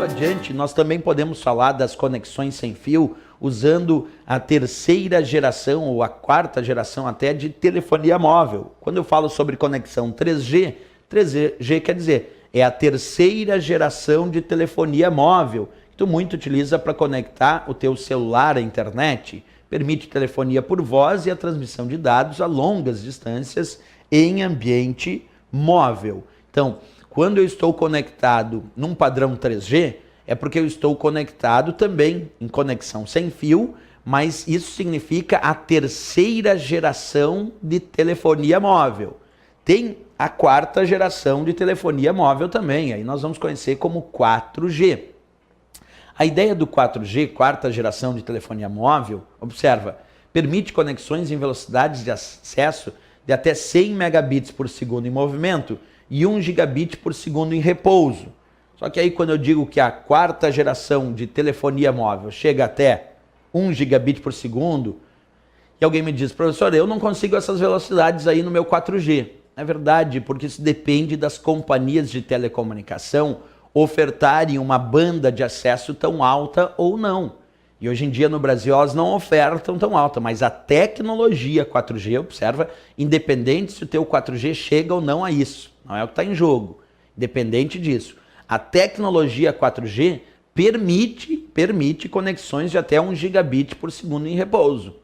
Passando adiante, nós também podemos falar das conexões sem fio usando a terceira geração ou a quarta geração até de telefonia móvel. Quando eu falo sobre conexão 3G, 3G quer dizer, é a terceira geração de telefonia móvel, que tu muito utiliza para conectar o teu celular à internet. Permite telefonia por voz e a transmissão de dados a longas distâncias em ambiente móvel. Então, quando eu estou conectado num padrão 3G, é porque eu estou conectado também em conexão sem fio, mas isso significa a terceira geração de telefonia móvel. Tem a quarta geração de telefonia móvel também, aí nós vamos conhecer como 4G. A ideia do 4G, quarta geração de telefonia móvel, observa, permite conexões em velocidades de acesso de até 100 megabits por segundo em movimento e 1 gigabit por segundo em repouso. Só que aí quando eu digo que a quarta geração de telefonia móvel chega até 1 gigabit por segundo, e alguém me diz, professor, eu não consigo essas velocidades aí no meu 4G. É verdade, porque isso depende das companhias de telecomunicação ofertarem uma banda de acesso tão alta ou não. E hoje em dia no Brasil elas não ofertam tão alta, mas a tecnologia 4G, observa, independente se o teu 4G chega ou não a isso, não é o que está em jogo, independente disso. A tecnologia 4G permite conexões de até 1 gigabit por segundo em repouso.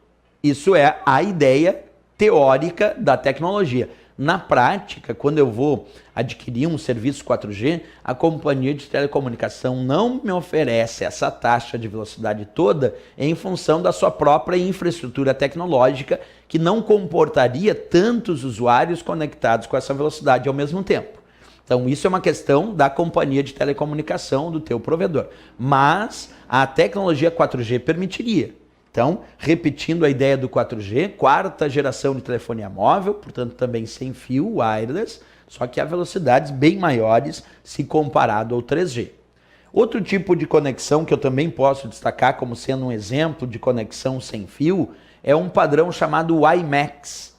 Isso é a ideia teórica da tecnologia. Na prática, quando eu vou adquirir um serviço 4G, a companhia de telecomunicação não me oferece essa taxa de velocidade toda em função da sua própria infraestrutura tecnológica, que não comportaria tantos usuários conectados com essa velocidade ao mesmo tempo. Então isso é uma questão da companhia de telecomunicação, do teu provedor. Mas a tecnologia 4G permitiria. Então, repetindo a ideia do 4G, quarta geração de telefonia móvel, portanto também sem fio, wireless, só que a velocidades bem maiores se comparado ao 3G. Outro tipo de conexão que eu também posso destacar como sendo um exemplo de conexão sem fio é um padrão chamado WiMAX,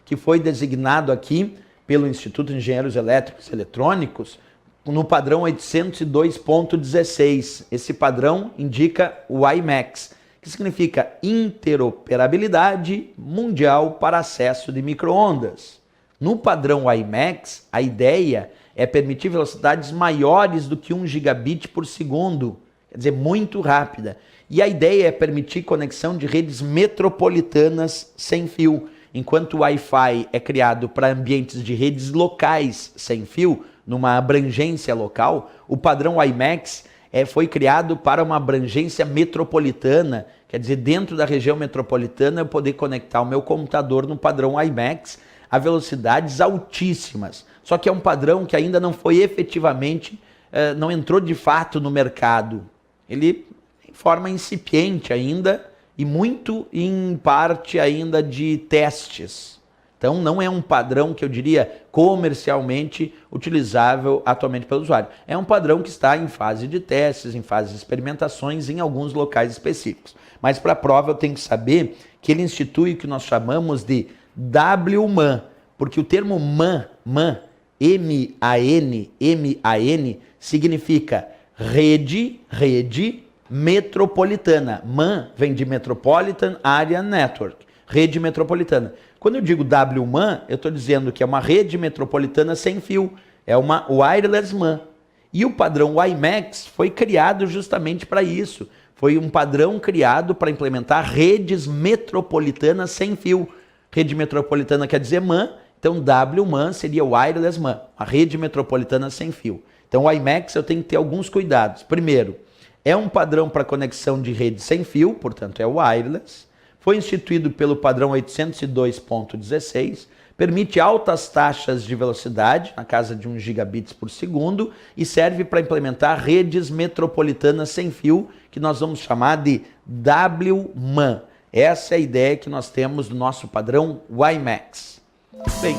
que foi designado aqui pelo Instituto de Engenheiros Elétricos e Eletrônicos no padrão 802.16. Esse padrão indica o WiMAX, que significa interoperabilidade mundial para acesso de micro-ondas. No padrão WiMAX, a ideia é permitir velocidades maiores do que 1 gigabit por segundo, quer dizer, muito rápida. E a ideia é permitir conexão de redes metropolitanas sem fio, enquanto o Wi-Fi é criado para ambientes de redes locais sem fio, numa abrangência local, o padrão WiMAX foi criado para uma abrangência metropolitana, quer dizer, dentro da região metropolitana eu poder conectar o meu computador no padrão WiMAX a velocidades altíssimas. Só que é um padrão que ainda não foi efetivamente, não entrou de fato no mercado. Ele em forma incipiente ainda e muito em parte ainda de testes. Então não é um padrão que eu diria comercialmente utilizável atualmente pelo usuário. É um padrão que está em fase de testes, em fase de experimentações em alguns locais específicos. Mas para a prova eu tenho que saber que ele institui o que nós chamamos de WMAN, porque o termo MAN, M-A-N, significa rede metropolitana. MAN vem de Metropolitan Area Network, rede metropolitana. Quando eu digo WMAN, eu estou dizendo que é uma rede metropolitana sem fio, é uma wireless MAN. E o padrão WiMAX foi criado justamente para isso. Foi um padrão criado para implementar redes metropolitanas sem fio. Rede metropolitana quer dizer MAN, então WMAN seria wireless MAN, a rede metropolitana sem fio. Então o WiMAX eu tenho que ter alguns cuidados. Primeiro, é um padrão para conexão de rede sem fio, portanto é wireless. Foi instituído pelo padrão 802.16, permite altas taxas de velocidade, na casa de 1 gigabits por segundo, e serve para implementar redes metropolitanas sem fio, que nós vamos chamar de WMAN. Essa é a ideia que nós temos do nosso padrão WiMAX. Bem,